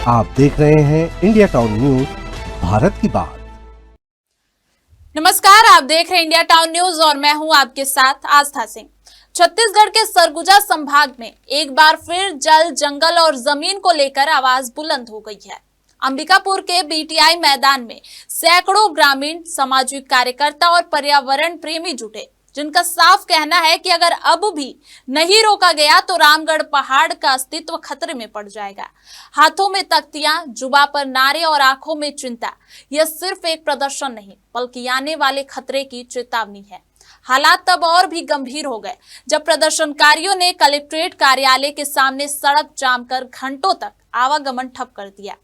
आप देख रहे हैं इंडिया टाउन न्यूज, भारत की बात। नमस्कार, आप देख रहे हैं इंडिया टाउन न्यूज और मैं हूं आपके साथ आस्था सिंह। छत्तीसगढ़ के सरगुजा संभाग में एक बार फिर जल, जंगल और जमीन को लेकर आवाज बुलंद हो गई है। अंबिकापुर के बीटीआई मैदान में सैकड़ों ग्रामीण, सामाजिक कार्यकर्ता और पर्यावरण प्रेमी जुटे, जिनका साफ कहना है कि अगर अब भी नहीं रोका गया तो रामगढ़ पहाड़ का अस्तित्व खतरे में पड़ जाएगा। हाथों में तख्तियां, जुबां पर नारे और आंखों में चिंता, यह सिर्फ एक प्रदर्शन नहीं बल्कि आने वाले खतरे की चेतावनी है। हालात तब और भी गंभीर हो गए जब प्रदर्शनकारियों ने कलेक्ट्रेट कार्यालय के सामने सड़क जाम कर घंटों तक आवागमन ठप कर दिया।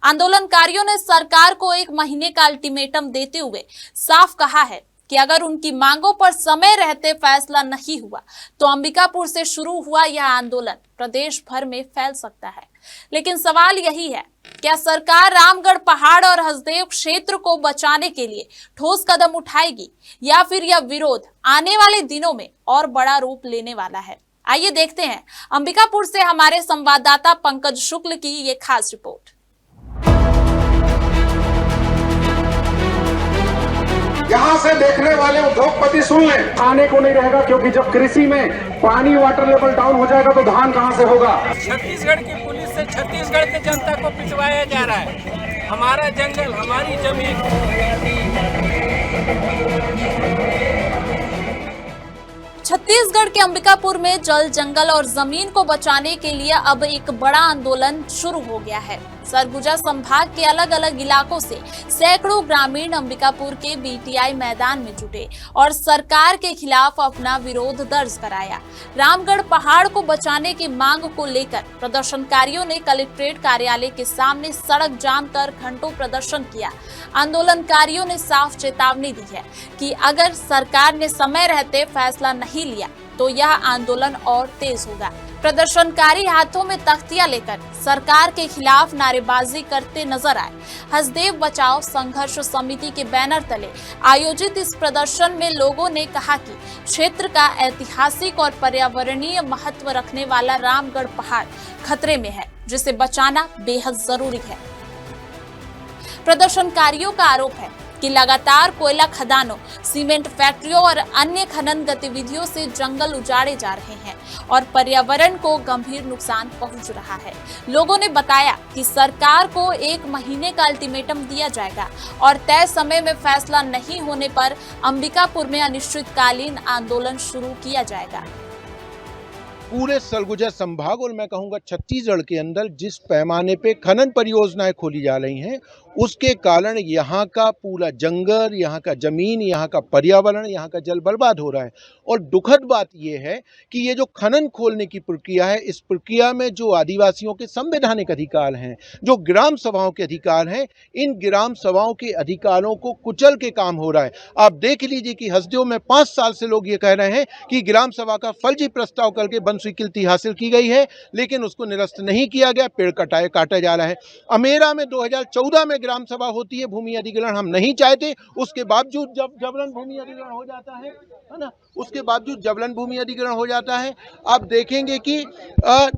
आंदोलनकारियों ने सरकार को 1 महीने का अल्टीमेटम देते हुए साफ कहा है कि अगर उनकी मांगों पर समय रहते फैसला नहीं हुआ तो अंबिकापुर से शुरू हुआ यह आंदोलन प्रदेश भर में फैल सकता है। लेकिन सवाल यही है, क्या सरकार रामगढ़ पहाड़ और हसदेव क्षेत्र को बचाने के लिए ठोस कदम उठाएगी या फिर यह विरोध आने वाले दिनों में और बड़ा रूप लेने वाला है? आइए देखते हैं अंबिकापुर से हमारे संवाददाता पंकज शुक्ल की ये खास रिपोर्ट। यहाँ से देखने वाले उद्योगपति सुन लें, आने को नहीं रहेगा, क्योंकि जब कृषि में पानी वाटर लेवल डाउन हो जाएगा तो धान कहाँ से होगा। छत्तीसगढ़ की पुलिस से छत्तीसगढ़ की जनता को पिछवाया जा रहा है। हमारा जंगल, हमारी जमीन। छत्तीसगढ़ के अंबिकापुर में जल, जंगल और जमीन को बचाने के लिए अब एक बड़ा आंदोलन शुरू हो गया है। सरगुजा संभाग के अलग अलग इलाकों से सैकड़ों ग्रामीण अंबिकापुर के बीटीआई मैदान में जुटे और सरकार के खिलाफ अपना विरोध दर्ज कराया। रामगढ़ पहाड़ को बचाने की मांग को लेकर प्रदर्शनकारियों ने कलेक्ट्रेट कार्यालय के सामने सड़क जाम कर घंटों प्रदर्शन किया। आंदोलनकारियों ने साफ चेतावनी दी है कि अगर सरकार ने समय रहते फैसला नहीं लिया तो यह आंदोलन और तेज होगा। प्रदर्शनकारी हाथों में तख्तियां लेकर सरकार के खिलाफ नारेबाजी करते नजर आए। हसदेव बचाओ संघर्ष समिति के बैनर तले आयोजित इस प्रदर्शन में लोगों ने कहा कि क्षेत्र का ऐतिहासिक और पर्यावरणीय महत्व रखने वाला रामगढ़ पहाड़ खतरे में है, जिसे बचाना बेहद जरूरी है। प्रदर्शनकारियों का आरोप है कि लगातार कोयला खदानों, सीमेंट फैक्ट्रियों और अन्य खनन गतिविधियों से जंगल उजाड़े जा रहे हैं और पर्यावरण को गंभीर नुकसान पहुंच रहा है। लोगों ने बताया कि सरकार को 1 महीने का अल्टीमेटम दिया जाएगा और तय समय में फैसला नहीं होने पर अंबिकापुर में अनिश्चितकालीन आंदोलन शुरू किया जाएगा। पूरे सरगुजा संभाग और मैं कहूँगा छत्तीसगढ़ के अंदर जिस पैमाने पे खनन परियोजनाएं खोली जा रही हैं, उसके कारण यहाँ का पूरा जंगल, यहाँ का जमीन, यहाँ का पर्यावरण, यहाँ का जल बर्बाद हो रहा है। और दुखद बात यह है कि ये जो खनन खोलने की प्रक्रिया है, इस प्रक्रिया में जो आदिवासियों के संवैधानिक अधिकार हैं, जो ग्राम सभाओं के अधिकार हैं, इन ग्राम सभाओं के अधिकारों को कुचल के काम हो रहा है। आप देख लीजिए कि हसदेव में 5 साल से लोग ये कह रहे हैं कि ग्राम सभा का फर्जी प्रस्ताव करके वन स्वीकृति हासिल की गई है, लेकिन उसको निरस्त नहीं किया गया, पेड़ काटा जा रहा है। अमेरा में 2014 में ग्राम सभा होती है, भूमि अधिग्रहण हम नहीं चाहते, उसके बावजूद जब जबरन भूमि अधिग्रहण हो जाता है ना, उसके बावजूद जबरन भूमि अधिग्रहण हो जाता है। आप देखेंगे कि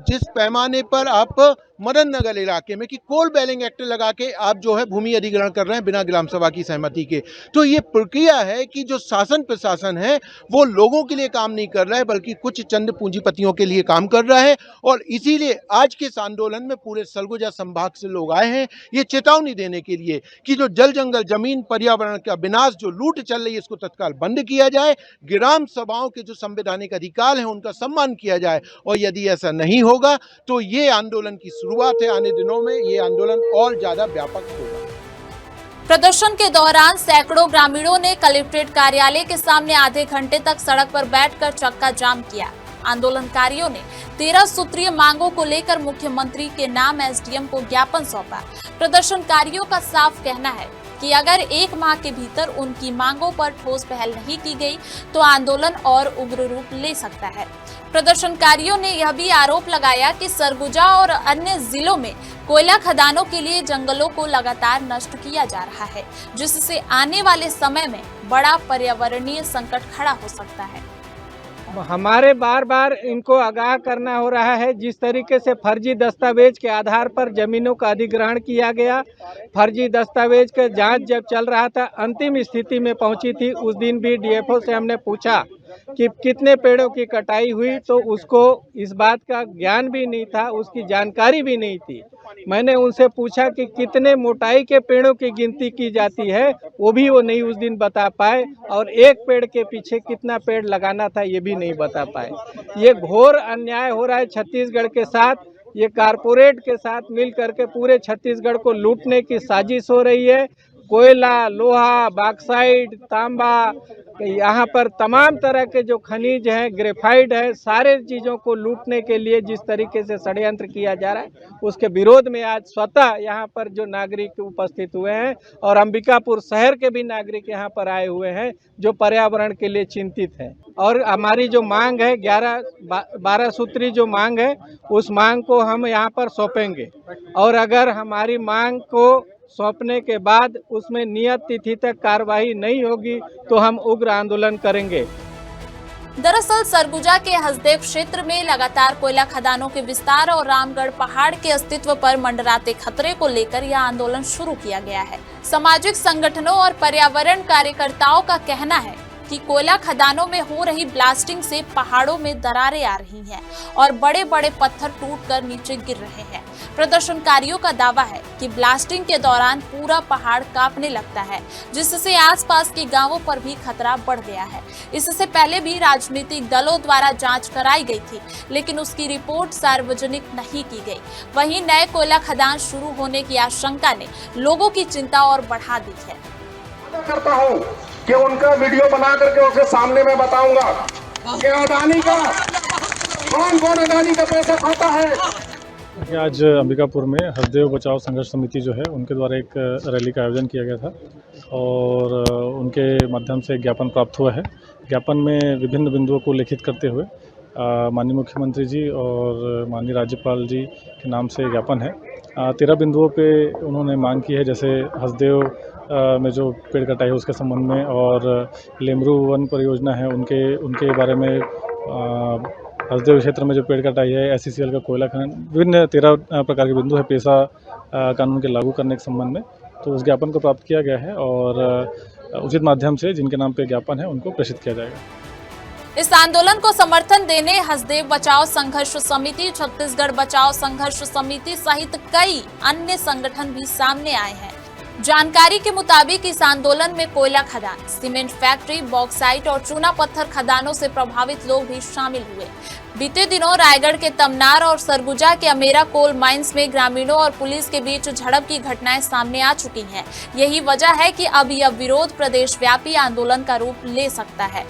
जिस पैमाने पर आप मदन नगर इलाके में कि कोल बैलिंग एक्ट लगा के आप जो है भूमि अधिग्रहण कर रहे हैं बिना ग्राम सभा की सहमति के। तो ये प्रक्रिया है कि जो शासन प्रशासन है वो लोगों के लिए काम नहीं कर रहा है, बल्कि कुछ चंद पूंजीपतियों के लिए काम कर रहा है। और इसीलिए आज के इस आंदोलन में पूरे सरगुजा संभाग से लोग आए हैं ये चेतावनी देने के लिए कि जो जल, जंगल, जमीन, पर्यावरण का विनाश, जो लूट चल रही है, इसको तत्काल बंद किया जाए। ग्राम सभाओं के जो संवैधानिक अधिकार हैं उनका सम्मान किया जाए। और यदि ऐसा नहीं होगा तो ये आंदोलन की शुरुआत है, आने दिनों में ये आंदोलन और ज्यादा व्यापक होगा। प्रदर्शन के दौरान सैकड़ों ग्रामीणों ने कलेक्ट्रेट कार्यालय के सामने आधे घंटे तक सड़क पर बैठकर चक्का जाम किया। आंदोलनकारियों ने 13 सूत्रीय मांगों को लेकर मुख्यमंत्री के नाम एसडीएम को ज्ञापन सौंपा। प्रदर्शनकारियों का साफ कहना है कि अगर 1 माह के भीतर उनकी मांगों पर ठोस पहल नहीं की गई तो आंदोलन और उग्र रूप ले सकता है। प्रदर्शनकारियों ने यह भी आरोप लगाया कि सरगुजा और अन्य जिलों में कोयला खदानों के लिए जंगलों को लगातार नष्ट किया जा रहा है, जिससे आने वाले समय में बड़ा पर्यावरणीय संकट खड़ा हो सकता है। हमारे बार बार इनको आगाह करना हो रहा है। जिस तरीके से फर्जी दस्तावेज के आधार पर जमीनों का अधिग्रहण किया गया, फर्जी दस्तावेज का जांच जब चल रहा था, अंतिम स्थिति में पहुंची थी, उस दिन भी डीएफओ से हमने पूछा कि कितने पेड़ों की कटाई हुई, तो उसको इस बात का ज्ञान भी नहीं था, उसकी जानकारी भी नहीं थी। मैंने उनसे पूछा कि कितने मोटाई के पेड़ों की गिनती की जाती है, वो भी वो नहीं उस दिन बता पाए, और एक पेड़ के पीछे कितना पेड़ लगाना था ये भी नहीं बता पाए। ये घोर अन्याय हो रहा है छत्तीसगढ़ के साथ। ये कारपोरेट के साथ मिल करके पूरे छत्तीसगढ़ को लूटने की साजिश हो रही है। कोयला, लोहा, बॉक्साइट, तांबा, यहाँ पर तमाम तरह के जो खनिज हैं, ग्रेफाइट है, सारे चीज़ों को लूटने के लिए जिस तरीके से षड्यंत्र किया जा रहा है, उसके विरोध में आज स्वतः यहाँ पर जो नागरिक उपस्थित हुए हैं, और अंबिकापुर शहर के भी नागरिक यहाँ पर आए हुए हैं जो पर्यावरण के लिए चिंतित हैं। और हमारी जो मांग है 12 सूत्री जो मांग है, उस मांग को हम यहाँ पर सौंपेंगे, और अगर हमारी मांग को सौंपने के बाद उसमें नियत तिथि तक कार्रवाई नहीं होगी तो हम उग्र आंदोलन करेंगे। दरअसल सरगुजा के हसदेव क्षेत्र में लगातार कोयला खदानों के विस्तार और रामगढ़ पहाड़ के अस्तित्व पर मंडराते खतरे को लेकर यह आंदोलन शुरू किया गया है। सामाजिक संगठनों और पर्यावरण कार्यकर्ताओं का कहना है कि कोयला खदानों में हो रही ब्लास्टिंग से पहाड़ों में दरारें आ रही हैं और बड़े बड़े पत्थर टूटकर नीचे गिर रहे हैं। प्रदर्शनकारियों का दावा है कि ब्लास्टिंग के दौरान पूरा पहाड़ कांपने लगता है, जिससे आसपास के गांवों पर भी खतरा बढ़ गया है। इससे पहले भी राजनीतिक दलों द्वारा जांच कराई गई थी, लेकिन उसकी रिपोर्ट सार्वजनिक नहीं की गई। वहीं नए कोयला खदान शुरू होने की आशंका ने लोगों की चिंता और बढ़ा दी है। करता हूं कि उनका वीडियो बना करके उसके सामने मैं बताऊंगा कि अडानी का कौन अडानी का पैसा खाता है। आज अंबिकापुर में हसदेव बचाओ संघर्ष समिति जो है उनके द्वारा एक रैली का आयोजन किया गया था, और उनके माध्यम से एक ज्ञापन प्राप्त हुआ है। ज्ञापन में विभिन्न बिंदुओं को लिखित करते हुए माननीय मुख्यमंत्री जी और माननीय राज्यपाल जी के नाम से ज्ञापन है। 13 बिंदुओं पे उन्होंने मांग की है, जैसे हसदेव में जो पेड़ कटाई है उसके संबंध में, और लेमरू वन परियोजना है उनके बारे में, हसदेव क्षेत्र में जो पेड़ कटाई है, SCCL का कोयला खनन, विभिन्न 13 प्रकार के बिंदु है पेशा कानून के लागू करने के संबंध में। तो उस ज्ञापन को प्राप्त किया गया है और उचित माध्यम से जिनके नाम पे ज्ञापन है उनको प्रेषित किया जाएगा। इस आंदोलन को समर्थन देने हसदेव बचाओ संघर्ष समिति, छत्तीसगढ़ बचाओ संघर्ष समिति सहित कई अन्य संगठन भी सामने आए हैं। जानकारी के मुताबिक इस आंदोलन में कोयला खदान, सीमेंट फैक्ट्री, बॉक्साइट और चूना पत्थर खदानों से प्रभावित लोग भी शामिल हुए। बीते दिनों रायगढ़ के तमनार और सरगुजा के अमेरा कोल माइंस में ग्रामीणों और पुलिस के बीच झड़प की घटनाएं सामने आ चुकी हैं। यही वजह है कि अब यह विरोध प्रदेशव्यापी आंदोलन का रूप ले सकता है।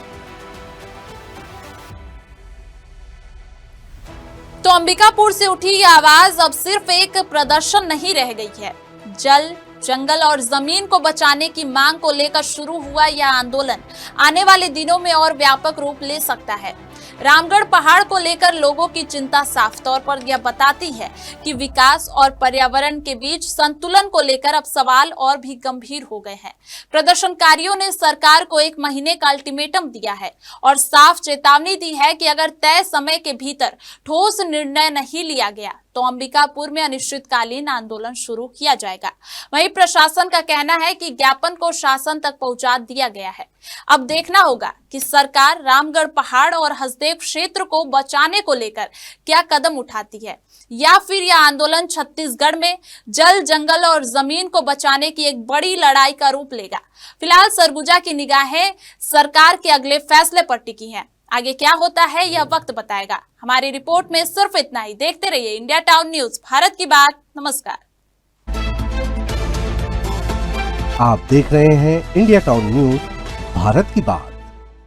तो अंबिकापुर से उठी यह आवाज अब सिर्फ एक प्रदर्शन नहीं रह गई है। जल, जंगल और जमीन को बचाने की मांग को लेकर शुरू हुआ यह आंदोलन आने वाले दिनों में और व्यापक रूप ले सकता है। रामगढ़ पहाड़ को लेकर लोगों की चिंता साफ तौर पर यह बताती है कि विकास और पर्यावरण के बीच संतुलन को लेकर अब सवाल और भी गंभीर हो गए हैं। प्रदर्शनकारियों ने सरकार को 1 महीने का अल्टीमेटम दिया है और साफ चेतावनी दी है कि अगर तय समय के भीतर ठोस निर्णय नहीं लिया गया तो अंबिकापुर में अनिश्चितकालीन आंदोलन शुरू किया जाएगा। वहीं प्रशासन का कहना है कि ज्ञापन को शासन तक पहुंचा दिया गया है। अब देखना होगा कि सरकार रामगढ़ पहाड़ और हसदेव क्षेत्र को बचाने को लेकर क्या कदम उठाती है, या फिर यह आंदोलन छत्तीसगढ़ में जल, जंगल और जमीन को बचाने की एक बड़ी लड़ाई का रूप लेगा। फिलहाल सरगुजा की निगाहें सरकार के अगले फैसले पर टिकी हैं। आगे क्या होता है यह वक्त बताएगा। हमारी रिपोर्ट में सिर्फ इतना ही। देखते रहिए इंडिया टाउन न्यूज, भारत की बात। नमस्कार। आप देख रहे हैं इंडिया टाउन न्यूज, भारत की बात।